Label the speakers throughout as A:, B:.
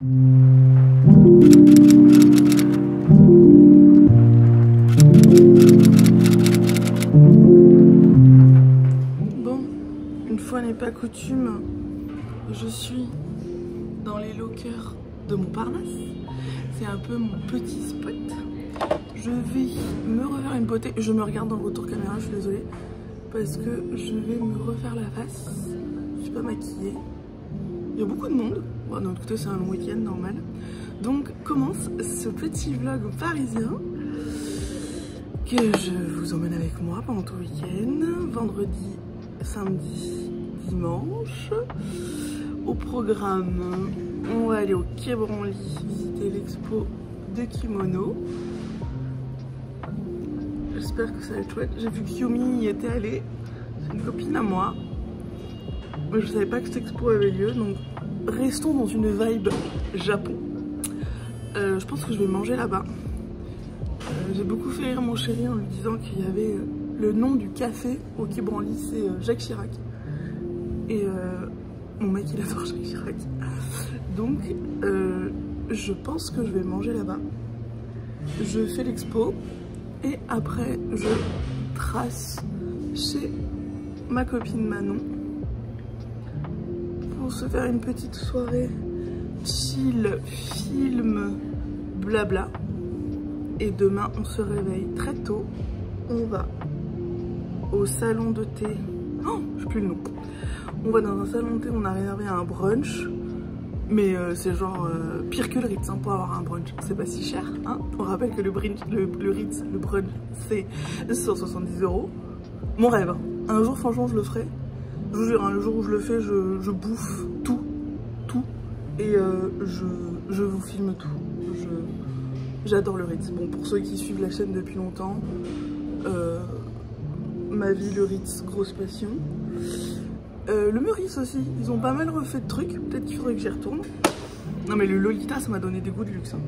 A: Bon, une fois n'est pas coutume, je suis dans les lockers de Montparnasse. C'est un peu mon petit spot. Je vais me refaire une beauté. Je me regarde dans le retour caméra, je suis désolée. Parce que je vais me refaire la face. Je suis pas maquillée. Il y a beaucoup de monde. Bon, d'un autre côté, c'est un long week-end normal. Donc commence ce petit vlog parisien que je vous emmène avec moi pendant tout le week-end. Vendredi, samedi, dimanche. Au programme, on va aller au Quai Branly visiter l'expo de kimono. J'espère que ça va être chouette. J'ai vu que Yumi y était allée. C'est une copine à moi. Mais je savais pas que cette expo avait lieu. Donc restons dans une vibe Japon. Je pense que je vais manger là-bas. J'ai beaucoup fait rire mon chéri en lui disant qu'il y avait le nom du café au Quai Branly, c'est Jacques Chirac. Et mon mec il adore Jacques Chirac. Donc je pense que je vais manger là-bas. Je fais l'expo et après je trace chez ma copine Manon pour se faire une petite soirée chill, film, blabla. Et demain on se réveille très tôt. On va au salon de thé. Oh, je sais plus le nom. On va dans un salon de thé, on a réservé un brunch. Mais c'est genre pire que le Ritz hein, pour avoir un brunch. C'est pas si cher. Hein. On rappelle que le Ritz, le brunch, c'est 170 €. Mon rêve. Un jour, franchement, je le ferai. Je vous jure, hein, le jour où je le fais, je bouffe tout. Et je vous filme tout. J'adore le Ritz. Bon, pour ceux qui suivent la chaîne depuis longtemps, ma vie, le Ritz, grosse passion. Le Meurice aussi, ils ont pas mal refait de trucs, peut-être qu'il faudrait que j'y retourne. Non mais le Lolita, ça m'a donné des goûts de luxe. Hein.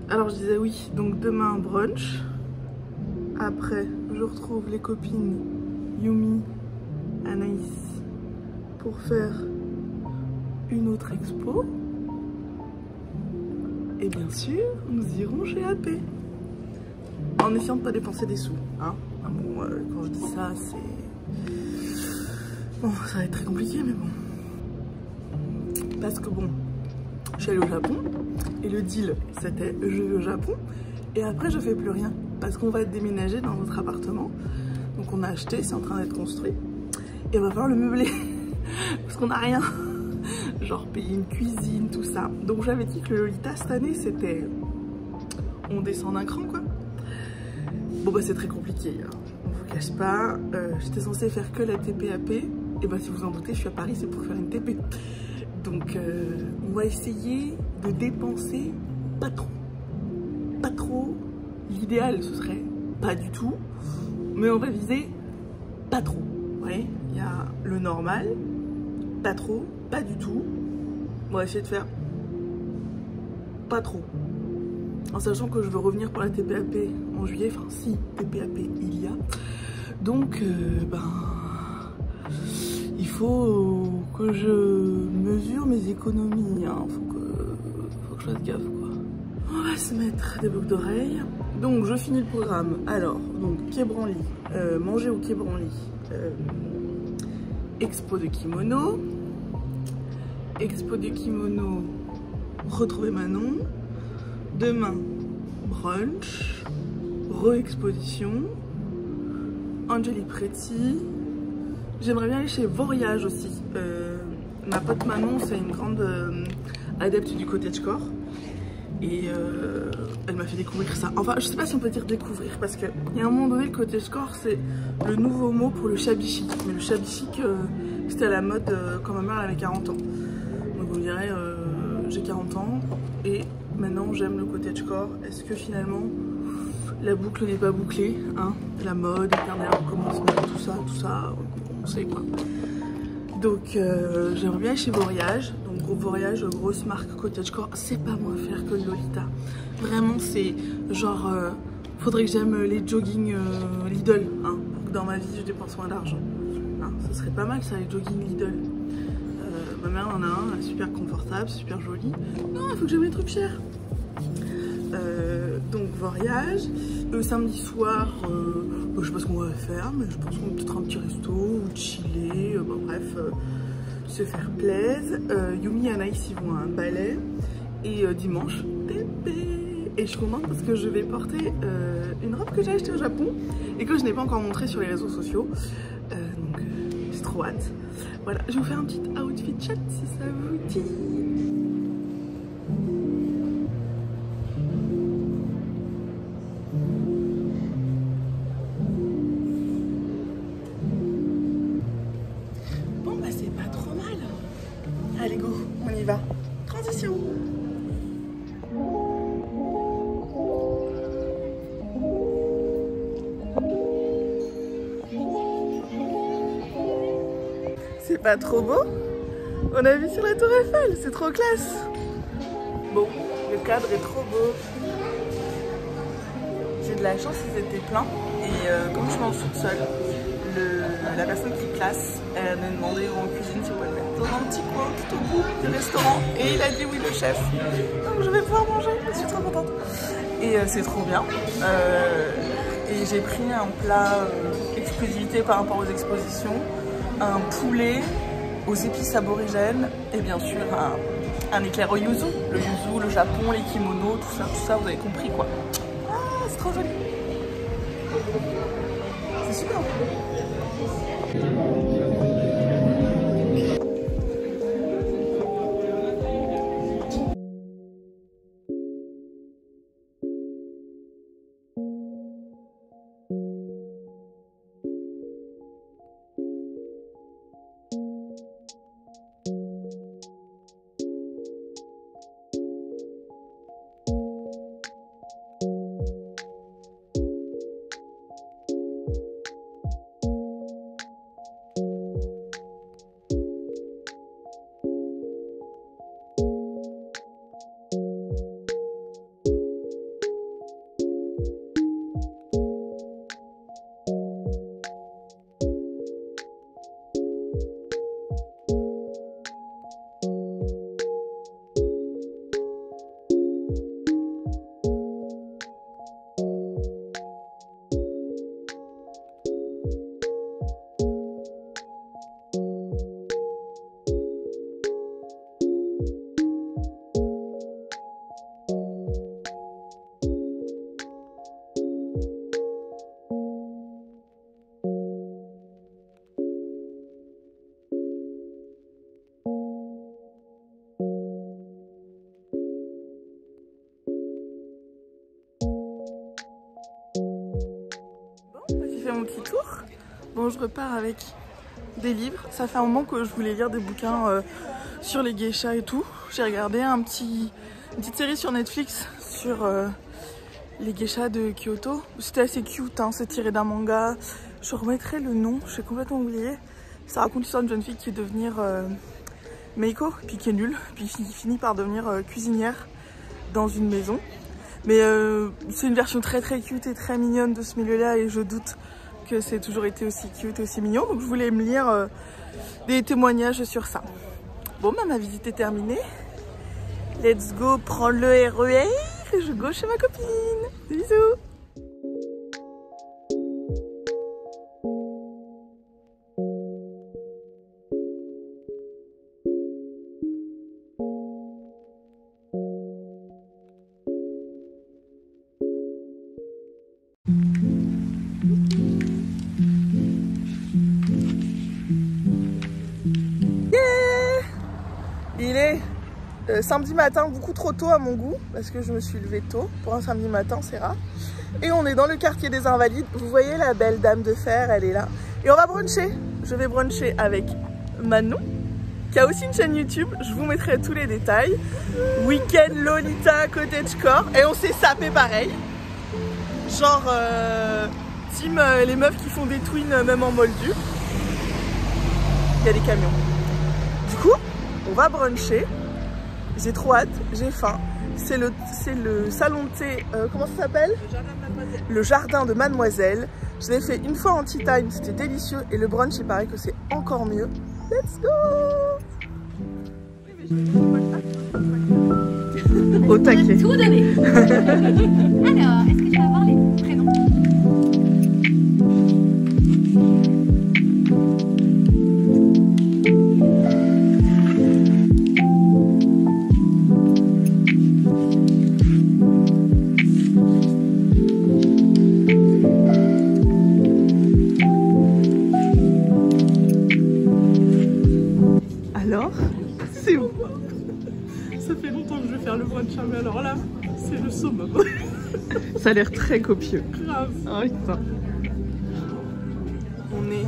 A: Alors je disais oui, donc demain brunch. Après, je retrouve les copines Yumi, Anaïs pour faire une autre expo. Et bien sûr, nous irons chez AP. En essayant de pas dépenser des sous. Hein. Ah bon, quand je dis ça, c'est... Bon, ça va être très compliqué, mais bon. Parce que bon, je suis allée au Japon. Et le deal, c'était je vais au Japon. Et après, je fais plus rien. Parce qu'on va déménager dans notre appartement. Donc on a acheté, c'est en train d'être construit. Et on va falloir le meubler. Parce qu'on n'a rien. Genre payer une cuisine, tout ça. Donc j'avais dit que le Lolita cette année, c'était... On descend d'un cran, quoi. Bon bah c'est très compliqué. Hein. On vous cache pas. J'étais censée faire que la TPAP. Et bah si vous en doutez, je suis à Paris, c'est pour faire une TP. Donc on va essayer de dépenser pas trop. Pas trop. L'idéal ce serait pas du tout. Mais on va viser pas trop. Vous voyez, il y a le normal, pas trop, pas du tout. On va essayer de faire pas trop. En sachant que je veux revenir pour la TPAP en juillet. Enfin si, TPAP il y a. Donc il faut que je mesure mes économies, hein. Faut que je fasse gaffe quoi. On va se mettre des boucles d'oreilles. Donc je finis le programme. Alors, donc Quai Branly, manger au Quai Branly, expo de kimono. Expo de kimono, retrouver Manon. Demain, brunch, re-exposition, Angeli Pretty. J'aimerais bien aller chez Voyage aussi. Ma pote Manon, c'est une grande adepte du cottagecore. Et elle m'a fait découvrir ça. Enfin, je sais pas si on peut dire découvrir, parce qu'il y a un moment donné, le cottagecore, c'est le nouveau mot pour le shabby chic. Mais le shabby chic, c'était à la mode quand ma mère avait 40 ans. Donc on dirait, j'ai 40 ans et maintenant j'aime le cottagecore. Est-ce que finalement la boucle n'est pas bouclée, hein? La mode, l'éternel recommencement, tout ça, on sait quoi. Donc j'aimerais bien aller chez Voyage. Donc gros Voyage, grosse marque cottagecore. C'est pas moins cher que le Lolita. Vraiment c'est genre, faudrait que j'aime les jogging Lidl, hein, pour que dans ma vie je dépense moins d'argent. Hein, ce serait pas mal ça, les jogging Lidl. Ma mère en a un, super confortable, super joli. Non, il faut que j'aime les trucs chers. Donc voyage. Samedi soir, je sais pas ce qu'on va faire, mais je pense qu'on va peut-être un petit resto ou chiller. Bon, bref, se faire plaisir. Yumi et Anaïs ils vont à un ballet. Et dimanche, bébé. Et je suis contente parce que je vais porter une robe que j'ai achetée au Japon et que je n'ai pas encore montrée sur les réseaux sociaux. Donc j'ai trop hâte. Voilà, je vais vous faire un petit outfit chat si ça vous dit. Bon bah c'est pas trop mal. Allez go, on y va. Transition. C'est pas trop beau? On a vu sur la tour Eiffel, c'est trop classe. Bon, le cadre est trop beau. J'ai de la chance, ils étaient pleins. Et comme je m'en toute seule, la personne qui classe, elle m'a demandé en cuisine si on pouvait le mettre dans un petit coin tout au bout du restaurant. Et il a dit oui, le chef. Donc je vais pouvoir manger, je suis trop contente. Et c'est trop bien. Et j'ai pris un plat exclusivité par rapport aux expositions. Un poulet aux épices aborigènes et bien sûr un éclair au yuzu. Le yuzu, le Japon, les kimonos, tout ça, vous avez compris quoi. Ah, c'est trop joli. C'est super. Mon petit tour. Bon, je repars avec des livres. Ça fait un moment que je voulais lire des bouquins sur les geishas et tout. J'ai regardé une petite série sur Netflix sur les geishas de Kyoto. C'était assez cute, hein, c'est tiré d'un manga. Je remettrai le nom, j'ai complètement oublié. Ça raconte l'histoire d'une jeune fille qui est devenir Meiko, puis qui est nulle, puis qui finit par devenir cuisinière dans une maison. Mais c'est une version très cute et très mignonne de ce milieu-là et je doute que c'est toujours été aussi cute et aussi mignon. Donc je voulais me lire des témoignages sur ça. Bon, bah, ma visite est terminée. Let's go prendre le RER et je go chez ma copine. Bisous. Il est samedi matin, beaucoup trop tôt à mon goût, parce que je me suis levée tôt. Pour un samedi matin, c'est rare. Et on est dans le quartier des Invalides. Vous voyez la belle dame de fer, elle est là. Et on va bruncher. Je vais bruncher avec Manon, qui a aussi une chaîne YouTube. Je vous mettrai tous les détails. Weekend Lolita Cottagecore. Et on s'est sapé pareil. Genre, team les meufs qui font des twins même en moldu. Il y a des camions. Du coup, on va bruncher. J'ai trop hâte, j'ai faim. C'est le salon de thé, comment ça s'appelle? Le jardin de Mademoiselle. Je l'ai fait une fois en tea time, c'était délicieux. Et le brunch, il paraît que c'est encore mieux. Let's go! Au taquet.
B: Tout donner. Alors, est-ce que je peux avoir les prénoms?
A: Alors, c'est où? Ça fait longtemps que je vais faire le brunch, mais alors là, c'est le summum. Ça a l'air très copieux. Grave. Oh, putain. On est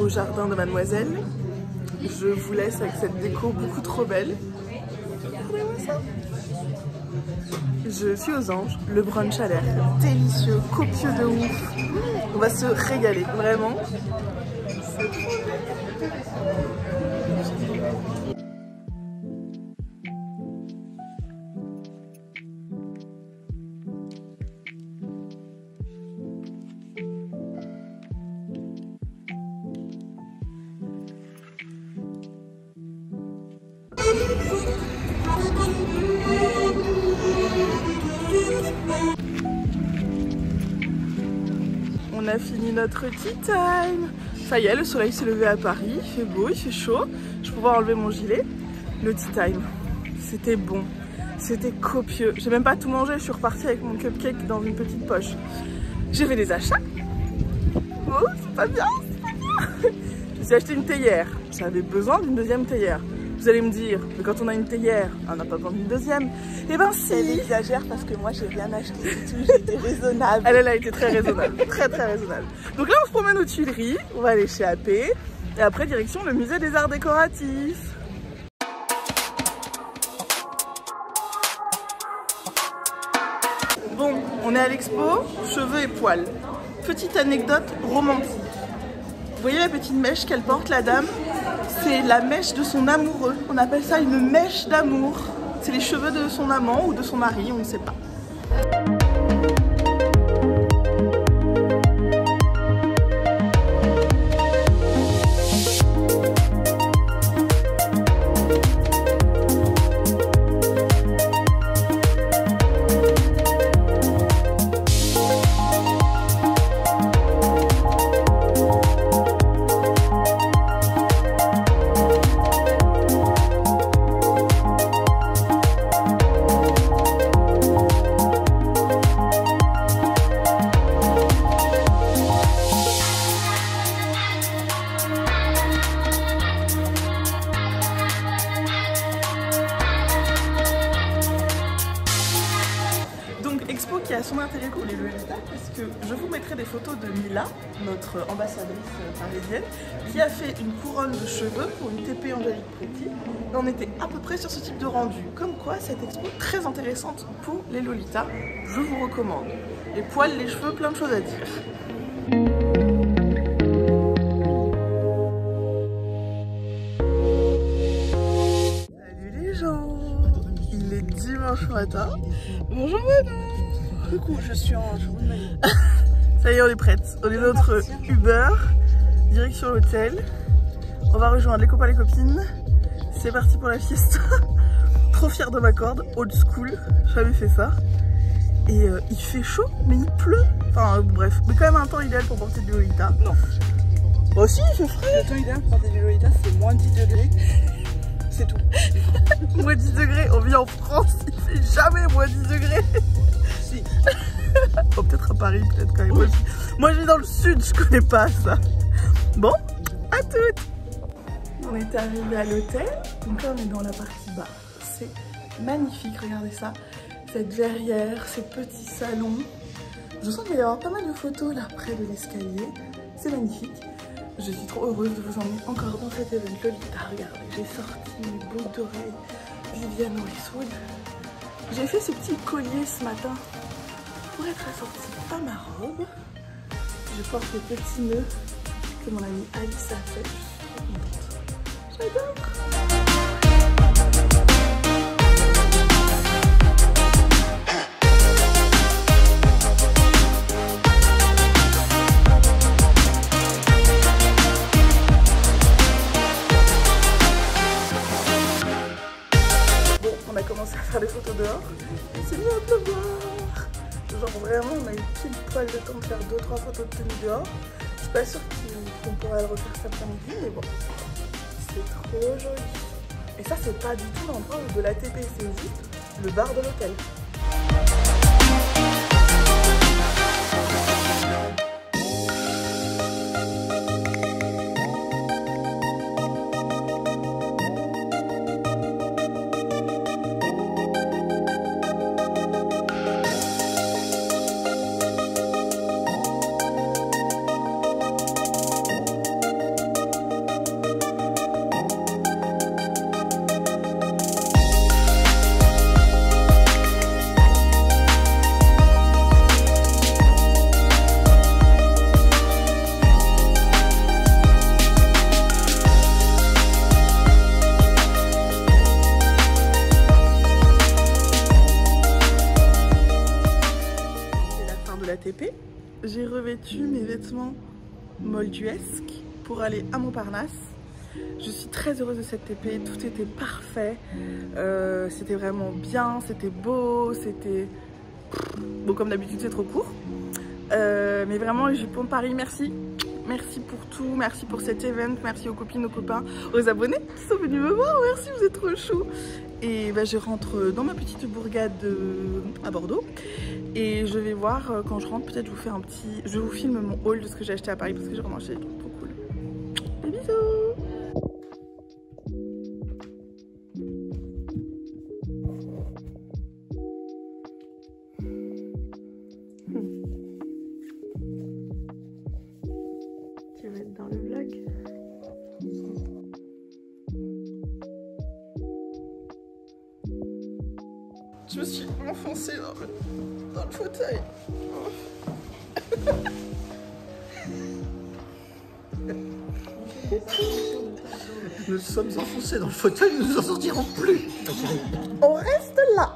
A: au jardin de Mademoiselle. Je vous laisse avec cette déco beaucoup trop belle. Regardez-moi ça. Je suis aux anges. Le brunch a l'air délicieux, copieux de ouf. On va se régaler, vraiment. C'est trop bien. On a fini notre tea time. Ça y est, le soleil s'est levé à Paris, il fait beau, il fait chaud. Je vais pouvoir enlever mon gilet. Le tea time, c'était bon, c'était copieux. J'ai même pas tout mangé, je suis repartie avec mon cupcake dans une petite poche. J'ai fait des achats. Oh, c'est pas bien, c'est pas bien. Je me suis acheté une théière. J'avais besoin d'une deuxième théière. Vous allez me dire, mais quand on a une théière, on n'a pas besoin d'une deuxième. Eh ben si. Elle exagère parce que moi j'ai rien acheté du tout, j'étais raisonnable. Elle a été très raisonnable, très raisonnable. Donc là on se promène aux Tuileries, on va aller chez AP, et après direction le musée des arts décoratifs. Bon, on est à l'expo, cheveux et poils. Petite anecdote romantique. Vous voyez la petite mèche qu'elle porte, la dame? C'est la mèche de son amoureux. On appelle ça une mèche d'amour. C'est les cheveux de son amant ou de son mari, on ne sait pas. Expo qui a son intérêt pour les Lolita, parce que je vous mettrai des photos de Mila, notre ambassadrice parisienne, qui a fait une couronne de cheveux pour une TP Angélique Pretty. Et on était à peu près sur ce type de rendu. Comme quoi, cette expo très intéressante pour les Lolita, je vous recommande. Les poils, les cheveux, plein de choses à dire. Salut les gens, il est dimanche matin. Bonjour Manon.
C: Coucou, je suis en journée.
A: Ça y est, on est prête. On est dans notre Uber, direction l'hôtel. On va rejoindre les copains, les copines. C'est parti pour la fiesta. Trop fière de ma corde, old school, jamais fait ça. Et il fait chaud, mais il pleut. Enfin bref, mais quand même un temps idéal pour porter du Lolita.
C: Non.
A: Bah aussi, il fait frais.
C: Le temps idéal pour porter du Lolita, c'est moins 10 degrés. C'est tout.
A: Moins 10 degrés, on vit en France, il fait jamais moins 10 degrés.
C: Si.
A: Oh, peut-être à Paris, peut-être quand même. Oui. Moi je vis dans le sud, je connais pas ça. Bon, à toutes. On est arrivé à l'hôtel, donc là on est dans la partie bar. C'est magnifique, regardez ça. Cette verrière, ces petits salons. Je sens qu'il va y avoir pas mal de photos là près de l'escalier. C'est magnifique. Je suis trop heureuse de vous emmener encore dans cet événement Lolita. Regardez, j'ai sorti mes boucles d'oreilles Vivienne Westwood. J'ai fait ce petit collier ce matin pour être assortie à ma robe. Je porte le petit nœud que mon amie Alice a fait. Je suis trop contente. J'adore. faire des photos dehors. C'est bien de te voir. Genre vraiment, on a eu pile poil de temps de faire 2-3 photos de tenue dehors. Je suis pas sûre qu'on pourra le refaire cet après-midi, mais bon, c'est trop joli. Et ça, c'est pas du tout l'endroit de l'ATP, c'est juste le bar de l'hôtel. J'ai revêtu mes vêtements molduesques pour aller à Montparnasse. Je suis très heureuse de cette TP, tout était parfait, c'était vraiment bien, c'était beau, c'était... Bon, comme d'habitude c'est trop court, mais vraiment les jupons de Paris, merci. Merci pour tout, merci pour cet event, merci aux copines, aux copains, aux abonnés qui sont venus me voir, merci, vous êtes trop chou. Et bah, je rentre dans ma petite bourgade à Bordeaux et je vais voir quand je rentre, peut-être je vous fais un petit... Je vous filme mon haul de ce que j'ai acheté à Paris parce que j'ai vraiment acheté des trucs trop cool. Des bisous. Tu vas être dans le vlog. Je me suis enfoncée dans le fauteuil.
D: Nous sommes enfoncés dans le fauteuil, nous nous en sortirons plus.
A: On reste là.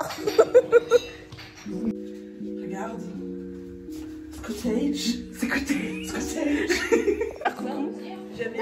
C: Regarde. Scottage. C'est Scottage. Coucou. J'avais